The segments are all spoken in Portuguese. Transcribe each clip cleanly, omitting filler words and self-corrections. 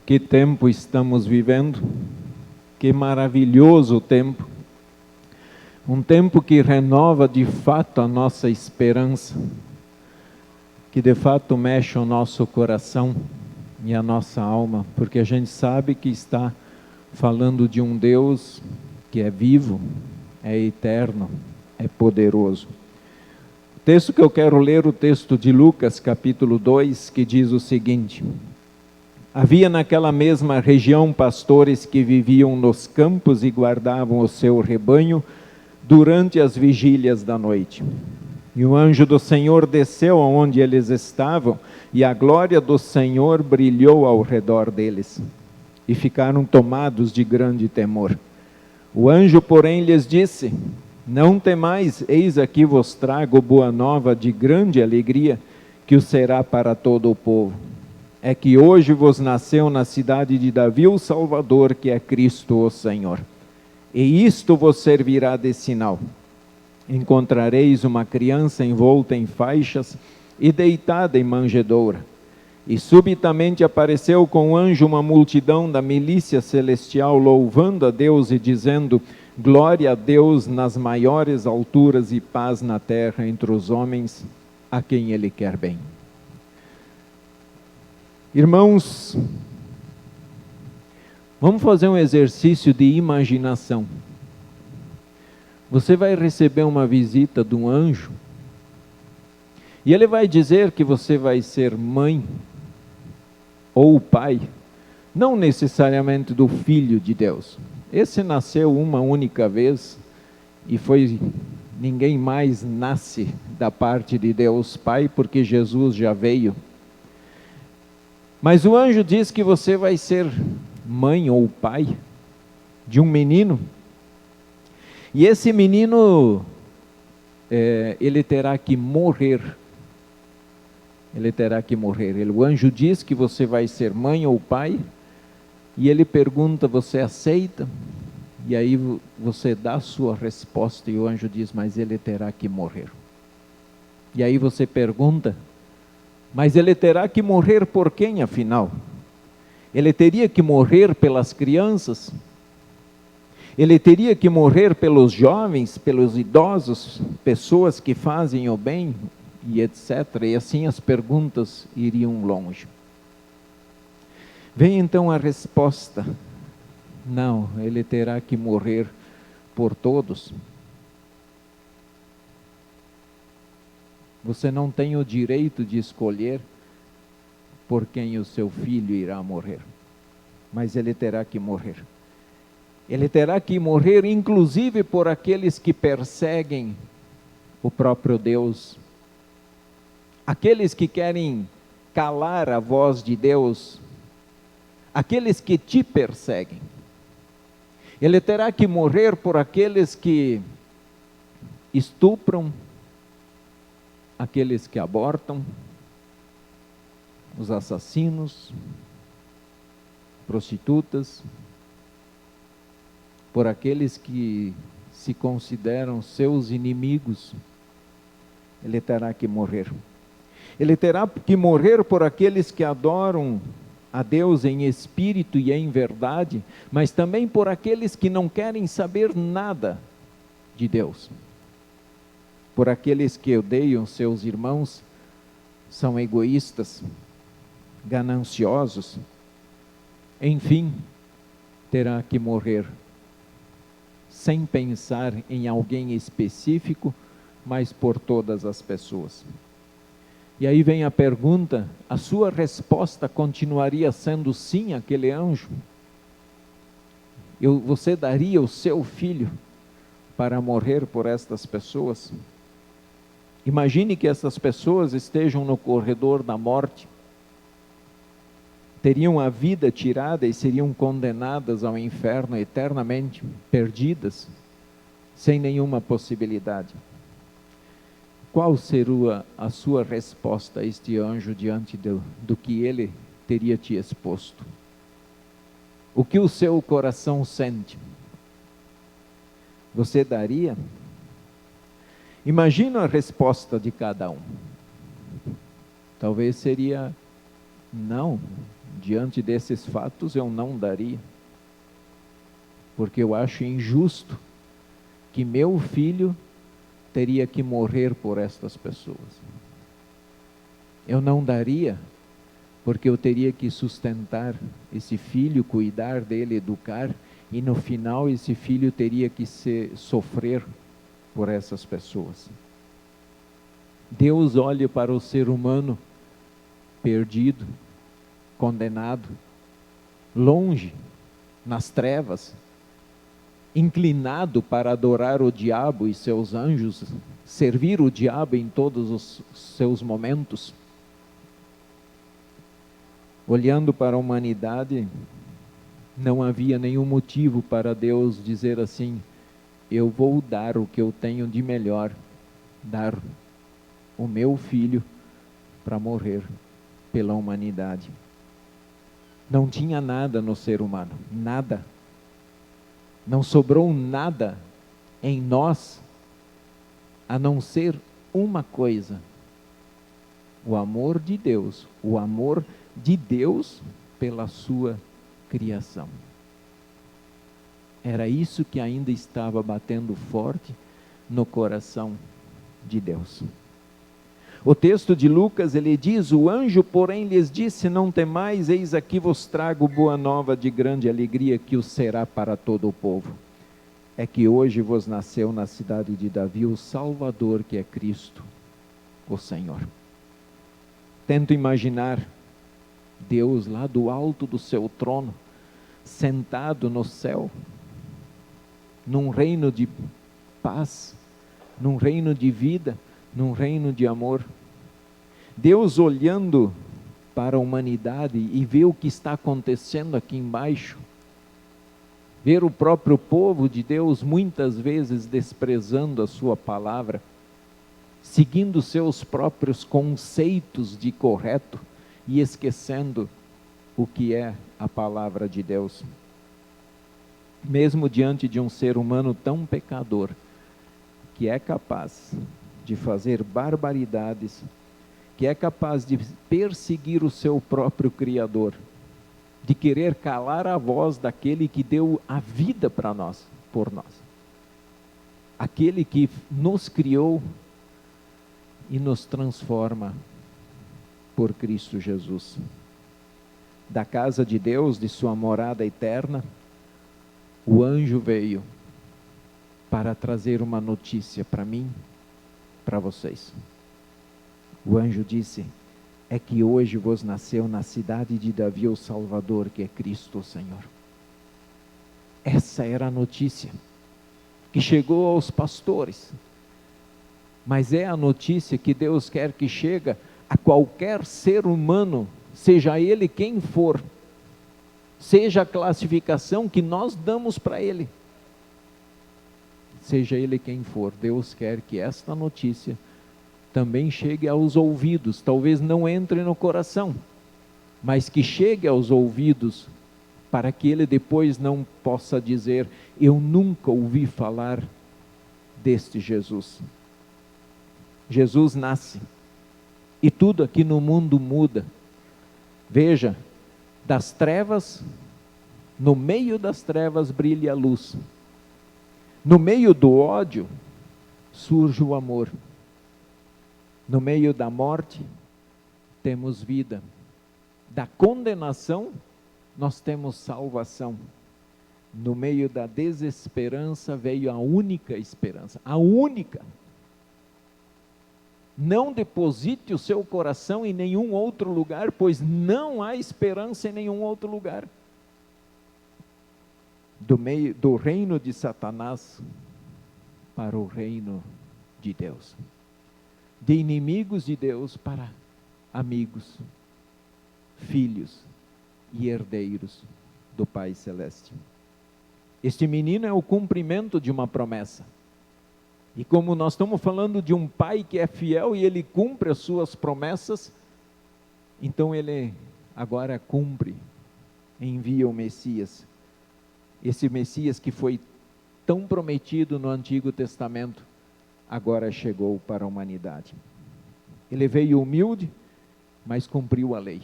Que tempo estamos vivendo, que maravilhoso tempo, um tempo que renova de fato a nossa esperança, que de fato mexe o nosso coração e a nossa alma, porque a gente sabe que está falando de um Deus que é vivo, é eterno, é poderoso. O texto que eu quero ler, o texto de Lucas, capítulo 2, que diz o seguinte: havia naquela mesma região pastores que viviam nos campos e guardavam o seu rebanho durante as vigílias da noite. E o anjo do Senhor desceu aonde eles estavam, e a glória do Senhor brilhou ao redor deles. E ficaram tomados de grande temor. O anjo, porém, lhes disse: não temais, eis aqui vos trago boa nova de grande alegria, que o será para todo o povo. É que hoje vos nasceu na cidade de Davi o Salvador, que é Cristo o Senhor. E isto vos servirá de sinal: encontrareis uma criança envolta em faixas e deitada em manjedoura. E subitamente apareceu com o anjo uma multidão da milícia celestial, louvando a Deus e dizendo: glória a Deus nas maiores alturas e paz na terra entre os homens a quem Ele quer bem. Irmãos, vamos fazer um exercício de imaginação. Você vai receber uma visita de um anjo, e ele vai dizer que você vai ser mãe ou pai, não necessariamente do Filho de Deus. Esse nasceu uma única vez, e ninguém mais nasce da parte de Deus Pai, porque Jesus já veio. Mas o anjo diz que você vai ser mãe ou pai de um menino, e esse menino, ele terá que morrer. Ele terá que morrer. O anjo diz que você vai ser mãe ou pai, e ele pergunta: você aceita? E aí você dá a sua resposta, e o anjo diz: mas ele terá que morrer. E aí você pergunta: mas ele terá que morrer por quem, afinal? Ele teria que morrer pelas crianças? Ele teria que morrer pelos jovens, pelos idosos, pessoas que fazem o bem, e etc. E assim as perguntas iriam longe. Vem então a resposta: não, ele terá que morrer por todos. Você não tem o direito de escolher por quem o seu filho irá morrer, mas ele terá que morrer. Ele terá que morrer inclusive por aqueles que perseguem o próprio Deus, aqueles que querem calar a voz de Deus, aqueles que te perseguem. Ele terá que morrer por aqueles que estupram, aqueles que abortam, os assassinos, prostitutas, por aqueles que se consideram seus inimigos. Ele terá que morrer. Ele terá que morrer por aqueles que adoram a Deus em espírito e em verdade, mas também por aqueles que não querem saber nada de Deus. Por aqueles que odeiam seus irmãos, são egoístas, gananciosos. Enfim, terá que morrer, sem pensar em alguém específico, mas por todas as pessoas. E aí vem a pergunta: a sua resposta continuaria sendo sim, aquele anjo? Você daria o seu filho para morrer por estas pessoas? Imagine que essas pessoas estejam no corredor da morte, teriam a vida tirada e seriam condenadas ao inferno eternamente, perdidas, sem nenhuma possibilidade. Qual seria a sua resposta a este anjo diante do que ele teria te exposto? O que o seu coração sente? Você daria? Imagina a resposta de cada um. Talvez seria: não, diante desses fatos, eu não daria. Porque eu acho injusto que meu filho teria que morrer por estas pessoas. Eu não daria, porque eu teria que sustentar esse filho, cuidar dele, educar, e no final esse filho teria que sofrer por essas pessoas. Deus olha para o ser humano perdido, condenado, longe, nas trevas, inclinado para adorar o diabo e seus anjos, servir o diabo em todos os seus momentos. Olhando para a humanidade, não havia nenhum motivo para Deus dizer assim: eu vou dar o que eu tenho de melhor, dar o meu filho para morrer pela humanidade. Não tinha nada no ser humano, nada. Não sobrou nada em nós, a não ser uma coisa: o amor de Deus, o amor de Deus pela sua criação. Era isso que ainda estava batendo forte no coração de Deus. O texto de Lucas, ele diz: o anjo, porém, lhes disse: não temais, eis aqui vos trago boa nova de grande alegria, que o será para todo o povo. É que hoje vos nasceu na cidade de Davi o Salvador, que é Cristo, o Senhor. Tento imaginar Deus lá do alto do seu trono, sentado no céu, num reino de paz, num reino de vida, num reino de amor. Deus olhando para a humanidade e ver o que está acontecendo aqui embaixo, ver o próprio povo de Deus muitas vezes desprezando a sua palavra, seguindo seus próprios conceitos de correto e esquecendo o que é a palavra de Deus. Mesmo diante de um ser humano tão pecador, que é capaz de fazer barbaridades, que é capaz de perseguir o seu próprio Criador, de querer calar a voz daquele que deu a vida para nós, por nós. Aquele que nos criou e nos transforma por Cristo Jesus. Da casa de Deus, de sua morada eterna, o anjo veio para trazer uma notícia para mim, para vocês. O anjo disse: é que hoje vos nasceu na cidade de Davi o Salvador, que é Cristo o Senhor. Essa era a notícia que chegou aos pastores, mas é a notícia que Deus quer que chegue a qualquer ser humano, seja ele quem for, seja a classificação que nós damos para ele, seja ele quem for. Deus quer que esta notícia também chegue aos ouvidos, talvez não entre no coração, mas que chegue aos ouvidos, para que ele depois não possa dizer: eu nunca ouvi falar deste Jesus. Jesus nasce, e tudo aqui no mundo muda. Veja, das trevas, no meio das trevas brilha a luz. No meio do ódio, surge o amor. No meio da morte, temos vida. Da condenação, nós temos salvação. No meio da desesperança, veio a única esperança. A única. Não deposite o seu coração em nenhum outro lugar, pois não há esperança em nenhum outro lugar. Do reino de Satanás para o reino de Deus. De inimigos de Deus para amigos, filhos e herdeiros do Pai Celeste. Este menino é o cumprimento de uma promessa. E como nós estamos falando de um pai que é fiel e ele cumpre as suas promessas, então ele agora cumpre, envia o Messias. Esse Messias que foi tão prometido no Antigo Testamento, agora chegou para a humanidade. Ele veio humilde, mas cumpriu a lei.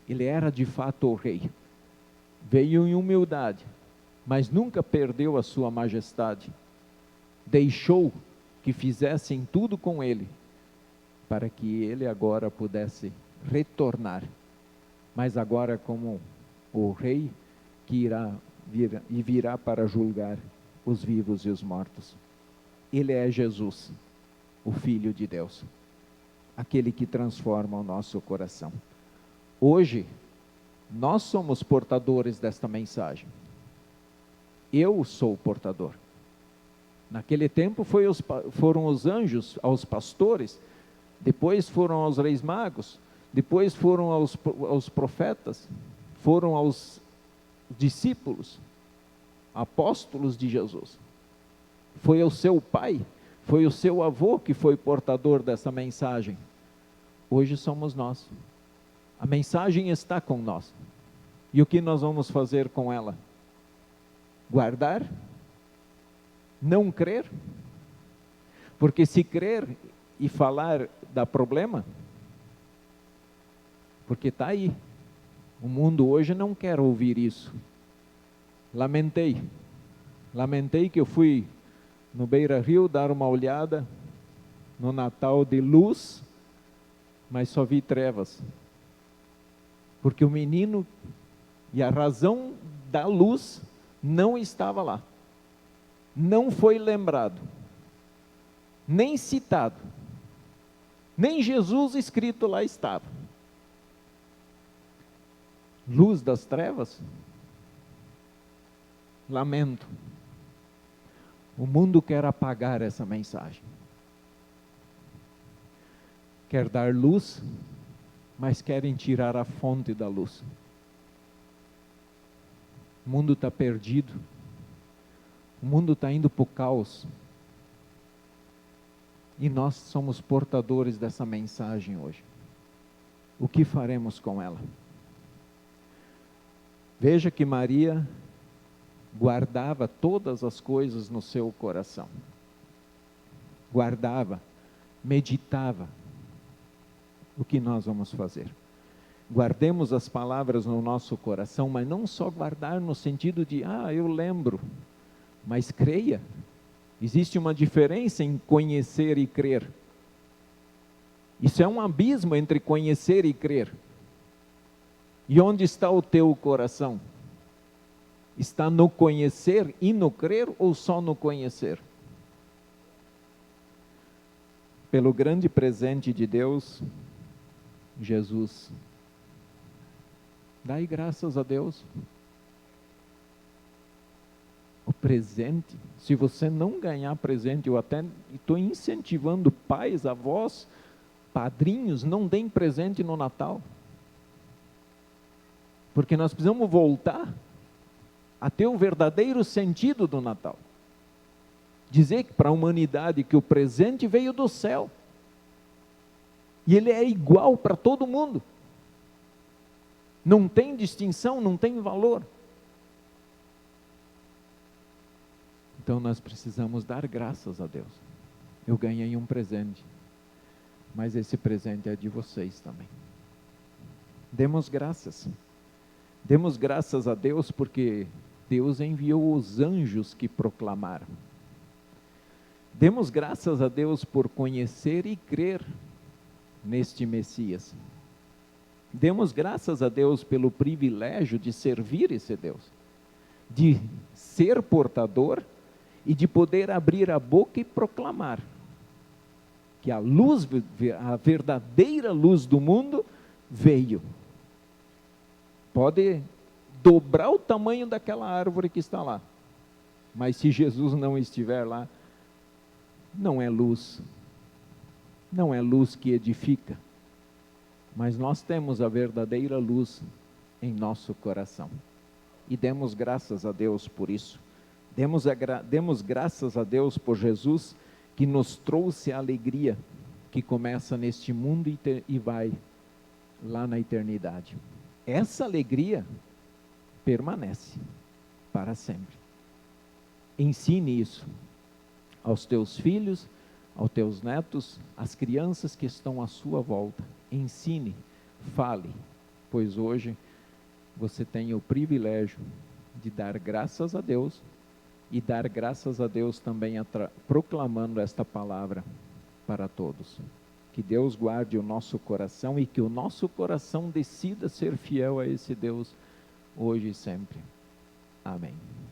Ele era de fato o rei. Veio em humildade, mas nunca perdeu a sua majestade. Deixou que fizessem tudo com ele, para que ele agora pudesse retornar. Mas agora como o rei que virá para julgar os vivos e os mortos. Ele é Jesus, o Filho de Deus, aquele que transforma o nosso coração. Hoje, nós somos portadores desta mensagem. Eu sou o portador. Naquele tempo foram os anjos aos pastores, depois foram aos reis magos, depois foram aos profetas, foram aos discípulos, apóstolos de Jesus. Foi o seu pai, foi o seu avô que foi portador dessa mensagem. Hoje somos nós. A mensagem está com nós. E o que nós vamos fazer com ela? Guardar? Não crer? Porque se crer e falar dá problema, porque está aí. O mundo hoje não quer ouvir isso. Lamentei que eu fui no Beira Rio dar uma olhada no Natal de luz, mas só vi trevas. Porque o menino e a razão da luz não estava lá. Não foi lembrado, nem citado, nem Jesus escrito lá estava. Luz das trevas? Lamento. O mundo quer apagar essa mensagem. Quer dar luz, mas querem tirar a fonte da luz. O mundo está perdido. O mundo está indo para o caos. E nós somos portadores dessa mensagem hoje. O que faremos com ela? Veja que Maria guardava todas as coisas no seu coração. Guardava, meditava. O que nós vamos fazer? Guardemos as palavras no nosso coração, mas não só guardar no sentido de, eu lembro, mas creia. Existe uma diferença em conhecer e crer. Isso é um abismo entre conhecer e crer. E onde está o teu coração? Está no conhecer e no crer ou só no conhecer? Pelo grande presente de Deus, Jesus. Dai graças a Deus. O presente, se você não ganhar presente, eu até estou incentivando pais, avós, padrinhos, não deem presente no Natal. Porque nós precisamos voltar a ter o verdadeiro sentido do Natal. Dizer para a humanidade que o presente veio do céu. E ele é igual para todo mundo. Não tem distinção, não tem valor. Então nós precisamos dar graças a Deus. Eu ganhei um presente, mas esse presente é de vocês também. Demos graças. Demos graças a Deus porque Deus enviou os anjos que proclamaram. Demos graças a Deus por conhecer e crer neste Messias. Demos graças a Deus pelo privilégio de servir esse Deus, de ser portador e de poder abrir a boca e proclamar que a luz, a verdadeira luz do mundo veio. Pode dobrar o tamanho daquela árvore que está lá, mas se Jesus não estiver lá, não é luz. Não é luz que edifica, mas nós temos a verdadeira luz em nosso coração. E demos graças a Deus por isso. Demos graças a Deus por Jesus, que nos trouxe a alegria que começa neste mundo e vai lá na eternidade. Essa alegria permanece para sempre. Ensine isso aos teus filhos, aos teus netos, às crianças que estão à sua volta. Ensine, fale, pois hoje você tem o privilégio de dar graças a Deus e dar graças a Deus também proclamando esta palavra para todos. Que Deus guarde o nosso coração e que o nosso coração decida ser fiel a esse Deus hoje e sempre. Amém.